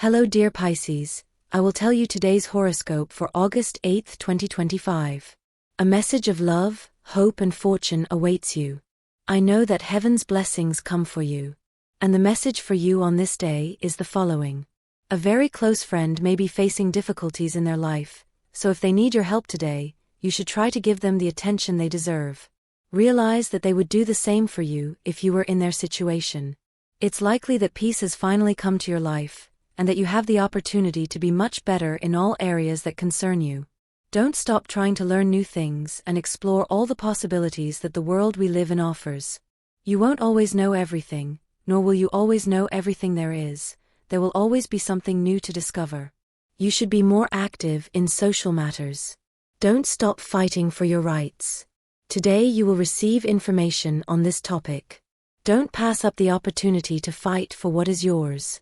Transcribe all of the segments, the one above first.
Hello dear Pisces, I will tell you today's horoscope for August 8th, 2025. A message of love, hope and fortune awaits you. I know that heaven's blessings come for you. And the message for you on this day is the following. A very close friend may be facing difficulties in their life, so if they need your help today, you should try to give them the attention they deserve. Realize that they would do the same for you if you were in their situation. It's likely that peace has finally come to your life, and that you have the opportunity to be much better in all areas that concern you. Don't stop trying to learn new things and explore all the possibilities that the world we live in offers. You won't always know everything, nor will you always know everything there is. There will always be something new to discover. You should be more active in social matters. Don't stop fighting for your rights. Today you will receive information on this topic. Don't pass up the opportunity to fight for what is yours.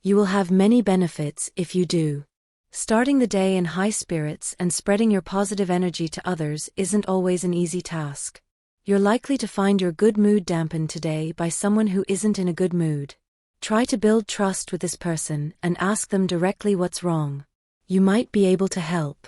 You will have many benefits if you do. Starting the day in high spirits and spreading your positive energy to others isn't always an easy task. You're likely to find your good mood dampened today by someone who isn't in a good mood. Try to build trust with this person and ask them directly what's wrong. You might be able to help.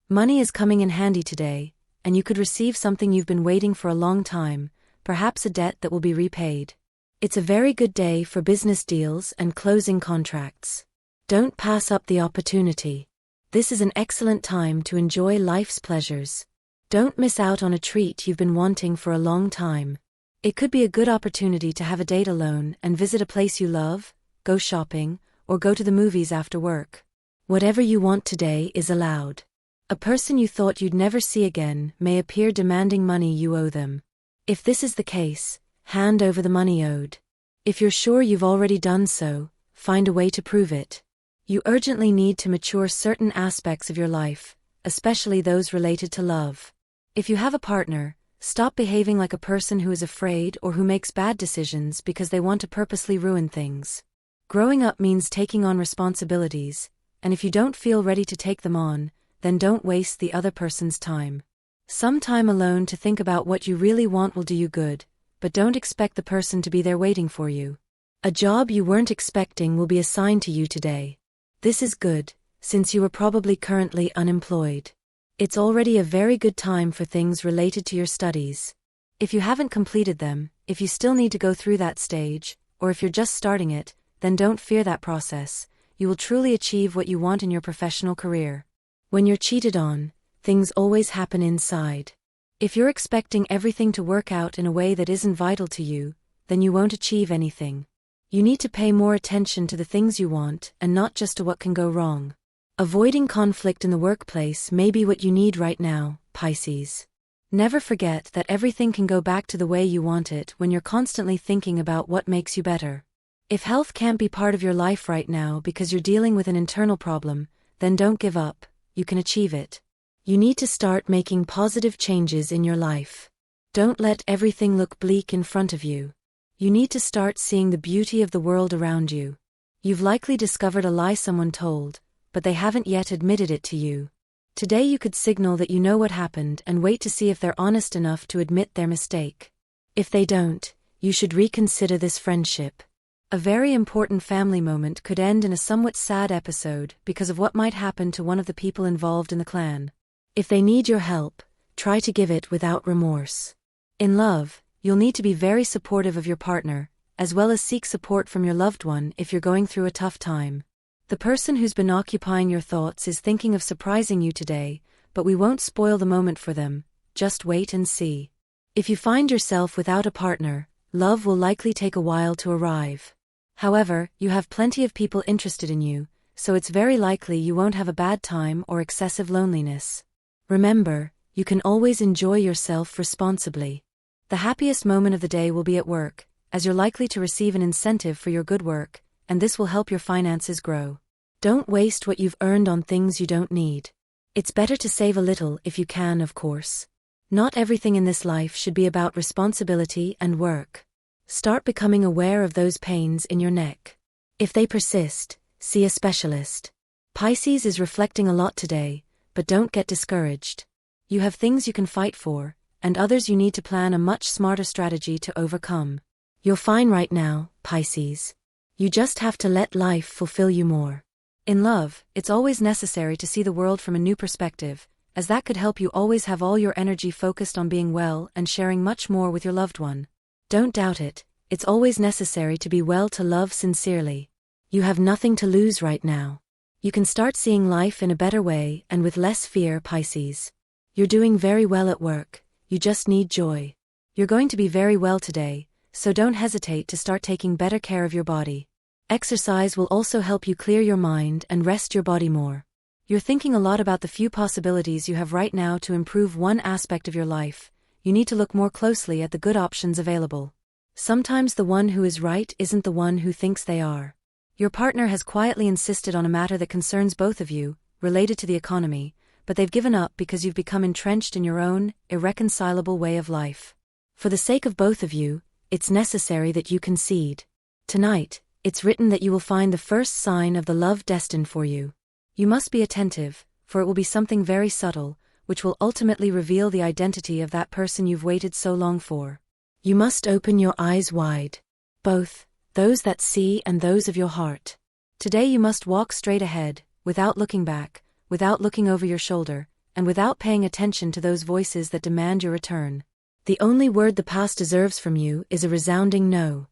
Money is coming in handy today, and you could receive something you've been waiting for a long time, perhaps a debt that will be repaid. It's a very good day for business deals and closing contracts. Don't pass up the opportunity. This is an excellent time to enjoy life's pleasures. Don't miss out on a treat you've been wanting for a long time. It could be a good opportunity to have a date alone and visit a place you love, go shopping, or go to the movies after work. Whatever you want today is allowed. A person you thought you'd never see again may appear demanding money you owe them. If this is the case, hand over the money owed. If you're sure you've already done so, find a way to prove it. You urgently need to mature certain aspects of your life, especially those related to love. If you have a partner, stop behaving like a person who is afraid or who makes bad decisions because they want to purposely ruin things. Growing up means taking on responsibilities, and if you don't feel ready to take them on, then don't waste the other person's time. Some time alone to think about what you really want will do you good, but don't expect the person to be there waiting for you. A job you weren't expecting will be assigned to you today. This is good, since you are probably currently unemployed. It's already a very good time for things related to your studies. If you haven't completed them, if you still need to go through that stage, or if you're just starting it, then don't fear that process. You will truly achieve what you want in your professional career. When you're cheated on, things always happen inside. If you're expecting everything to work out in a way that isn't vital to you, then you won't achieve anything. You need to pay more attention to the things you want and not just to what can go wrong. Avoiding conflict in the workplace may be what you need right now, Pisces. Never forget that everything can go back to the way you want it when you're constantly thinking about what makes you better. If health can't be part of your life right now because you're dealing with an internal problem, then don't give up. You can achieve it. You need to start making positive changes in your life. Don't let everything look bleak in front of you. You need to start seeing the beauty of the world around you. You've likely discovered a lie someone told, but they haven't yet admitted it to you. Today you could signal that you know what happened and wait to see if they're honest enough to admit their mistake. If they don't, you should reconsider this friendship. A very important family moment could end in a somewhat sad episode because of what might happen to one of the people involved in the clan. If they need your help, try to give it without remorse. In love, you'll need to be very supportive of your partner, as well as seek support from your loved one if you're going through a tough time. The person who's been occupying your thoughts is thinking of surprising you today, but we won't spoil the moment for them. Just wait and see. If you find yourself without a partner, love will likely take a while to arrive. However, you have plenty of people interested in you, so it's very likely you won't have a bad time or excessive loneliness. Remember, you can always enjoy yourself responsibly. The happiest moment of the day will be at work, as you're likely to receive an incentive for your good work, and this will help your finances grow. Don't waste what you've earned on things you don't need. It's better to save a little if you can, of course. Not everything in this life should be about responsibility and work. Start becoming aware of those pains in your neck. If they persist, see a specialist. Pisces is reflecting a lot today, but don't get discouraged. You have things you can fight for, and others you need to plan a much smarter strategy to overcome. You're fine right now, Pisces. You just have to let life fulfill you more. In love, it's always necessary to see the world from a new perspective, as that could help you always have all your energy focused on being well and sharing much more with your loved one. Don't doubt it, it's always necessary to be well to love sincerely. You have nothing to lose right now. You can start seeing life in a better way and with less fear, Pisces. You're doing very well at work, you just need joy. You're going to be very well today, so don't hesitate to start taking better care of your body. Exercise will also help you clear your mind and rest your body more. You're thinking a lot about the few possibilities you have right now to improve one aspect of your life. You need to look more closely at the good options available. Sometimes the one who is right isn't the one who thinks they are. Your partner has quietly insisted on a matter that concerns both of you, related to the economy, but they've given up because you've become entrenched in your own, irreconcilable way of life. For the sake of both of you, it's necessary that you concede. Tonight, it's written that you will find the first sign of the love destined for you. You must be attentive, for it will be something very subtle, which will ultimately reveal the identity of that person you've waited so long for. You must open your eyes wide. Both, those that see and those of your heart. Today you must walk straight ahead, without looking back, without looking over your shoulder, and without paying attention to those voices that demand your return. The only word the past deserves from you is a resounding no.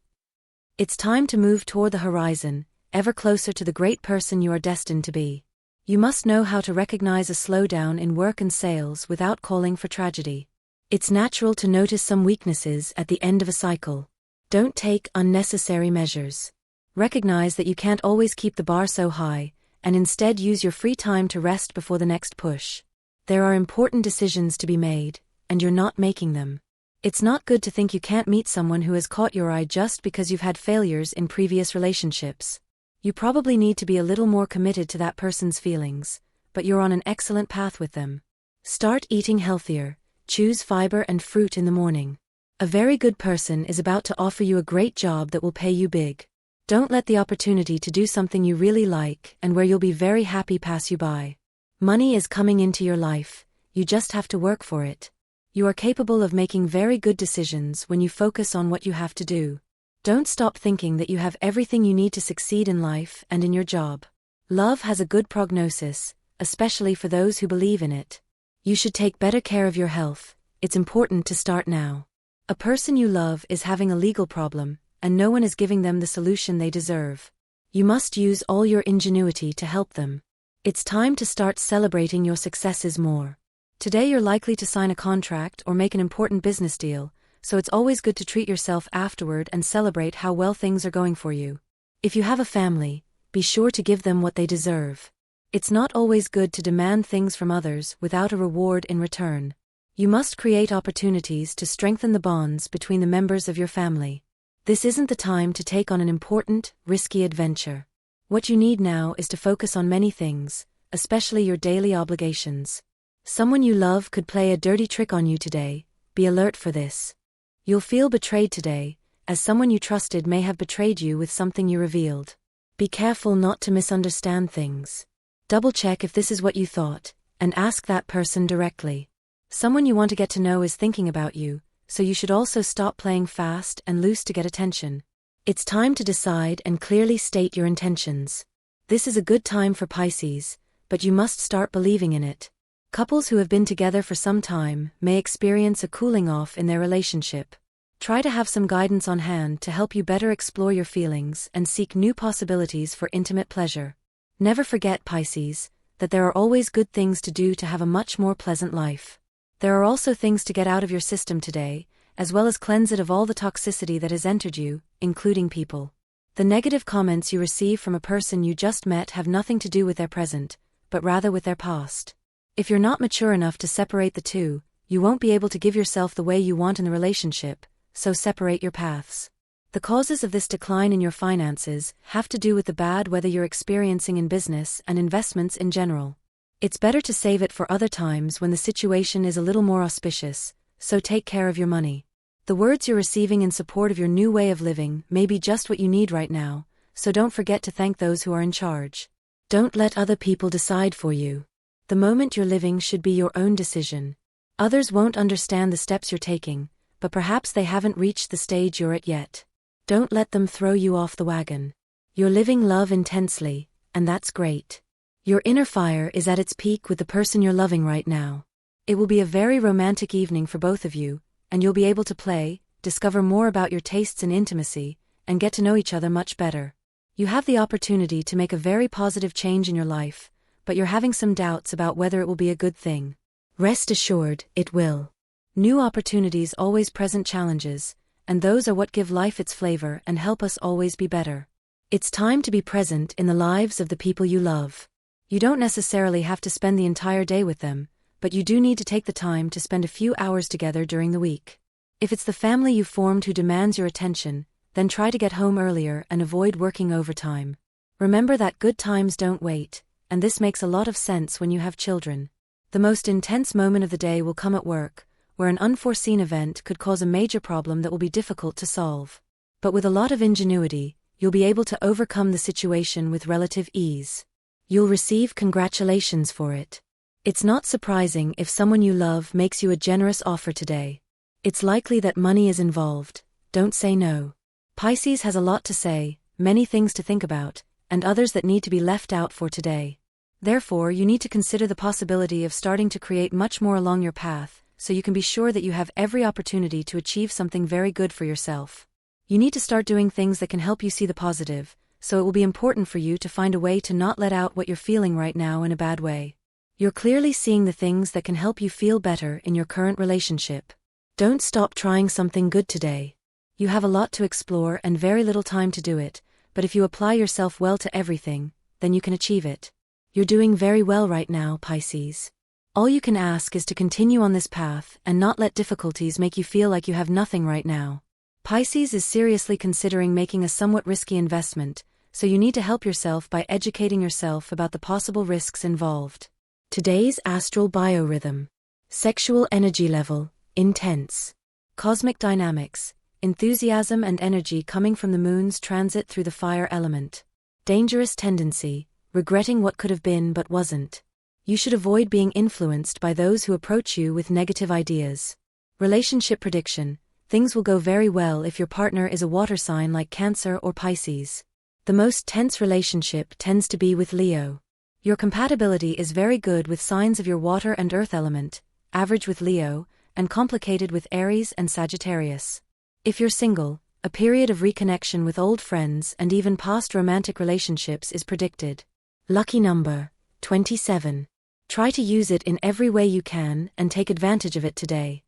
It's time to move toward the horizon, ever closer to the great person you are destined to be. You must know how to recognize a slowdown in work and sales without calling for tragedy. It's natural to notice some weaknesses at the end of a cycle. Don't take unnecessary measures. Recognize that you can't always keep the bar so high, and instead use your free time to rest before the next push. There are important decisions to be made, and you're not making them. It's not good to think you can't meet someone who has caught your eye just because you've had failures in previous relationships. You probably need to be a little more committed to that person's feelings, but you're on an excellent path with them. Start eating healthier, choose fiber and fruit in the morning. A very good person is about to offer you a great job that will pay you big. Don't let the opportunity to do something you really like and where you'll be very happy pass you by. Money is coming into your life, you just have to work for it. You are capable of making very good decisions when you focus on what you have to do. Don't stop thinking that you have everything you need to succeed in life and in your job. Love has a good prognosis, especially for those who believe in it. You should take better care of your health, it's important to start now. A person you love is having a legal problem, and no one is giving them the solution they deserve. You must use all your ingenuity to help them. It's time to start celebrating your successes more. Today you're likely to sign a contract or make an important business deal, so it's always good to treat yourself afterward and celebrate how well things are going for you. If you have a family, be sure to give them what they deserve. It's not always good to demand things from others without a reward in return. You must create opportunities to strengthen the bonds between the members of your family. This isn't the time to take on an important, risky adventure. What you need now is to focus on many things, especially your daily obligations. Someone you love could play a dirty trick on you today, be alert for this. You'll feel betrayed today, as someone you trusted may have betrayed you with something you revealed. Be careful not to misunderstand things. Double-check if this is what you thought, and ask that person directly. Someone you want to get to know is thinking about you, so you should also stop playing fast and loose to get attention. It's time to decide and clearly state your intentions. This is a good time for Pisces, but you must start believing in it. Couples who have been together for some time may experience a cooling off in their relationship. Try to have some guidance on hand to help you better explore your feelings and seek new possibilities for intimate pleasure. Never forget, Pisces, that there are always good things to do to have a much more pleasant life. There are also things to get out of your system today, as well as cleanse it of all the toxicity that has entered you, including people. The negative comments you receive from a person you just met have nothing to do with their present, but rather with their past. If you're not mature enough to separate the two, you won't be able to give yourself the way you want in the relationship, so separate your paths. The causes of this decline in your finances have to do with the bad weather you're experiencing in business and investments in general. It's better to save it for other times when the situation is a little more auspicious, so take care of your money. The words you're receiving in support of your new way of living may be just what you need right now, so don't forget to thank those who are in charge. Don't let other people decide for you. The moment you're living should be your own decision. Others won't understand the steps you're taking, but perhaps they haven't reached the stage you're at yet. Don't let them throw you off the wagon. You're living love intensely, and that's great. Your inner fire is at its peak with the person you're loving right now. It will be a very romantic evening for both of you, and you'll be able to play, discover more about your tastes in intimacy, and get to know each other much better. You have the opportunity to make a very positive change in your life, but you're having some doubts about whether it will be a good thing. Rest assured, it will. New opportunities always present challenges, and those are what give life its flavor and help us always be better. It's time to be present in the lives of the people you love. You don't necessarily have to spend the entire day with them, but you do need to take the time to spend a few hours together during the week. If it's the family you formed who demands your attention, then try to get home earlier and avoid working overtime. Remember that good times don't wait, and this makes a lot of sense when you have children. The most intense moment of the day will come at work, where an unforeseen event could cause a major problem that will be difficult to solve. But with a lot of ingenuity, you'll be able to overcome the situation with relative ease. You'll receive congratulations for it. It's not surprising if someone you love makes you a generous offer today. It's likely that money is involved. Don't say no. Pisces has a lot to say, many things to think about, and others that need to be left out for today. Therefore, you need to consider the possibility of starting to create much more along your path, so you can be sure that you have every opportunity to achieve something very good for yourself. You need to start doing things that can help you see the positive, so it will be important for you to find a way to not let out what you're feeling right now in a bad way. You're clearly seeing the things that can help you feel better in your current relationship. Don't stop trying something good today. You have a lot to explore and very little time to do it, but if you apply yourself well to everything, then you can achieve it. You're doing very well right now, Pisces. All you can ask is to continue on this path and not let difficulties make you feel like you have nothing right now. Pisces is seriously considering making a somewhat risky investment, so you need to help yourself by educating yourself about the possible risks involved. Today's astral biorhythm. Sexual energy level, intense. Cosmic dynamics, enthusiasm and energy coming from the moon's transit through the fire element. Dangerous tendency, regretting what could have been but wasn't. You should avoid being influenced by those who approach you with negative ideas. Relationship prediction. Things will go very well if your partner is a water sign like Cancer or Pisces. The most tense relationship tends to be with Leo. Your compatibility is very good with signs of your water and earth element, average with Leo, and complicated with Aries and Sagittarius. If you're single, a period of reconnection with old friends and even past romantic relationships is predicted. Lucky number, 27. Try to use it in every way you can and take advantage of it today.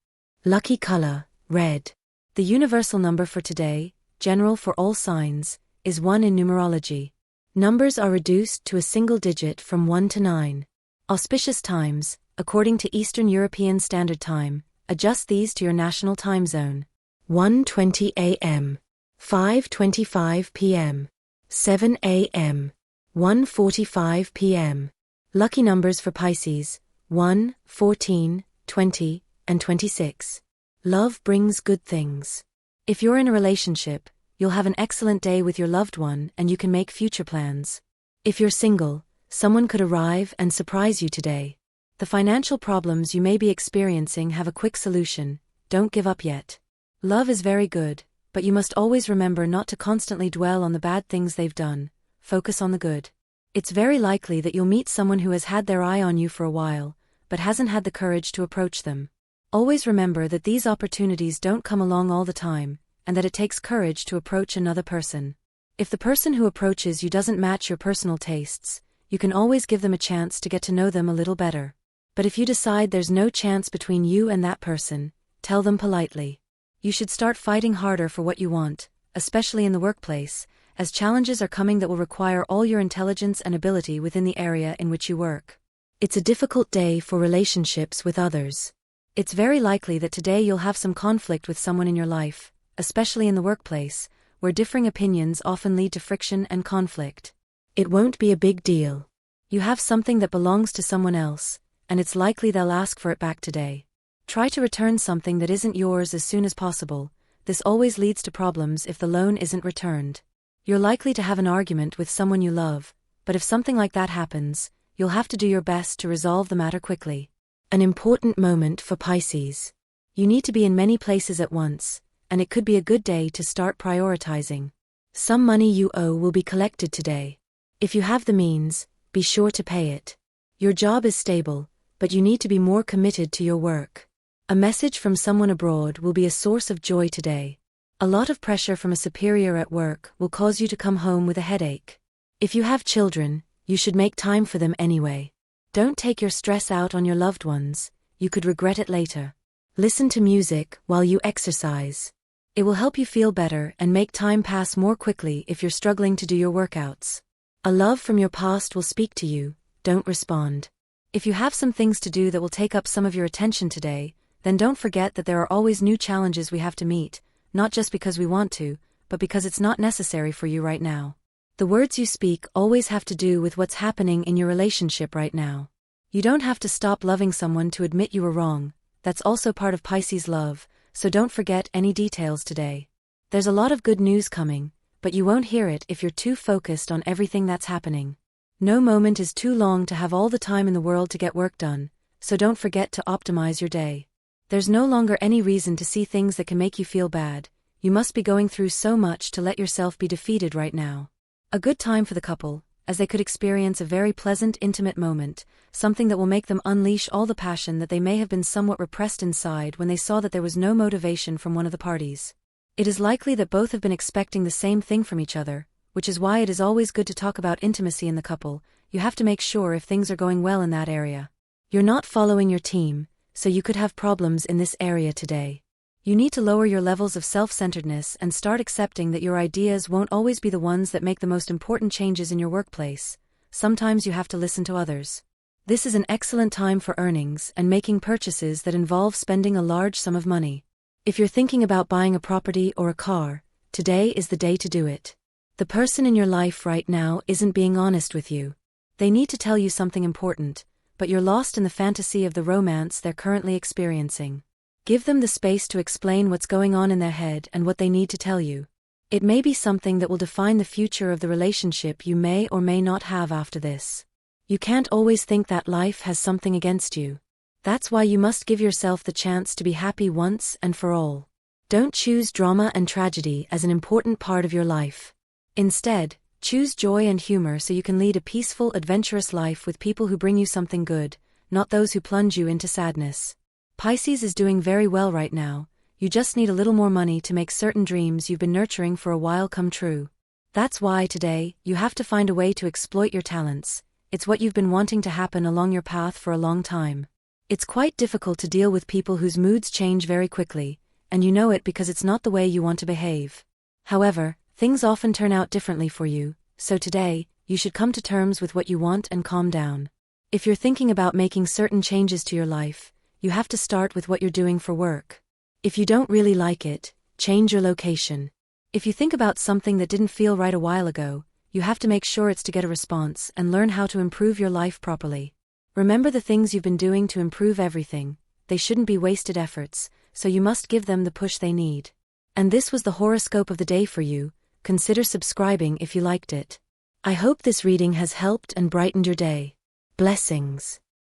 Lucky color, red. The universal number for today, general for all signs, is 1 in numerology. Numbers are reduced to a single digit from 1 to 9. Auspicious times, according to Eastern European Standard Time, adjust these to your national time zone. 1:20 a.m. 5:25 p.m. 7 a.m. 1:45 p.m. Lucky numbers for Pisces, 1, 14, 20, and 26. Love brings good things. If you're in a relationship, you'll have an excellent day with your loved one and you can make future plans. If you're single, someone could arrive and surprise you today. The financial problems you may be experiencing have a quick solution. Don't give up yet. Love is very good, but you must always remember not to constantly dwell on the bad things they've done. Focus on the good. It's very likely that you'll meet someone who has had their eye on you for a while, but hasn't had the courage to approach them. Always remember that these opportunities don't come along all the time, and that it takes courage to approach another person. If the person who approaches you doesn't match your personal tastes, you can always give them a chance to get to know them a little better. But if you decide there's no chance between you and that person, tell them politely. You should start fighting harder for what you want, especially in the workplace, as challenges are coming that will require all your intelligence and ability within the area in which you work. It's a difficult day for relationships with others. It's very likely that today you'll have some conflict with someone in your life, especially in the workplace, where differing opinions often lead to friction and conflict. It won't be a big deal. You have something that belongs to someone else, and it's likely they'll ask for it back today. Try to return something that isn't yours as soon as possible. This always leads to problems if the loan isn't returned. You're likely to have an argument with someone you love, but if something like that happens, you'll have to do your best to resolve the matter quickly. An important moment for Pisces. You need to be in many places at once, and it could be a good day to start prioritizing. Some money you owe will be collected today. If you have the means, be sure to pay it. Your job is stable, but you need to be more committed to your work. A message from someone abroad will be a source of joy today. A lot of pressure from a superior at work will cause you to come home with a headache. If you have children, you should make time for them anyway. Don't take your stress out on your loved ones, you could regret it later. Listen to music while you exercise. It will help you feel better and make time pass more quickly if you're struggling to do your workouts. A love from your past will speak to you, don't respond. If you have some things to do that will take up some of your attention today, then don't forget that there are always new challenges we have to meet, not just because we want to, but because it's not necessary for you right now. The words you speak always have to do with what's happening in your relationship right now. You don't have to stop loving someone to admit you were wrong, that's also part of Pisces love, so don't forget any details today. There's a lot of good news coming, but you won't hear it if you're too focused on everything that's happening. No moment is too long to have all the time in the world to get work done, so don't forget to optimize your day. There's no longer any reason to see things that can make you feel bad. You must be going through so much to let yourself be defeated right now. A good time for the couple, as they could experience a very pleasant, intimate moment, something that will make them unleash all the passion that they may have been somewhat repressed inside when they saw that there was no motivation from one of the parties. It is likely that both have been expecting the same thing from each other, which is why it is always good to talk about intimacy in the couple. You have to make sure if things are going well in that area. You're not following your team, so you could have problems in this area today. You need to lower your levels of self-centeredness and start accepting that your ideas won't always be the ones that make the most important changes in your workplace. Sometimes you have to listen to others. This is an excellent time for earnings and making purchases that involve spending a large sum of money. If you're thinking about buying a property or a car, today is the day to do it. The person in your life right now isn't being honest with you. They need to tell you something important, but you're lost in the fantasy of the romance they're currently experiencing. Give them the space to explain what's going on in their head and what they need to tell you. It may be something that will define the future of the relationship you may or may not have after this. You can't always think that life has something against you. That's why you must give yourself the chance to be happy once and for all. Don't choose drama and tragedy as an important part of your life. Instead, choose joy and humor so you can lead a peaceful, adventurous life with people who bring you something good, not those who plunge you into sadness. Pisces is doing very well right now. You just need a little more money to make certain dreams you've been nurturing for a while come true. That's why today, you have to find a way to exploit your talents. It's what you've been wanting to happen along your path for a long time. It's quite difficult to deal with people whose moods change very quickly, and you know it because it's not the way you want to behave. However, things often turn out differently for you, so today, you should come to terms with what you want and calm down. If you're thinking about making certain changes to your life, you have to start with what you're doing for work. If you don't really like it, change your location. If you think about something that didn't feel right a while ago, you have to make sure it's to get a response and learn how to improve your life properly. Remember the things you've been doing to improve everything. They shouldn't be wasted efforts, so you must give them the push they need. And this was the horoscope of the day for you. Consider subscribing if you liked it. I hope this reading has helped and brightened your day. Blessings.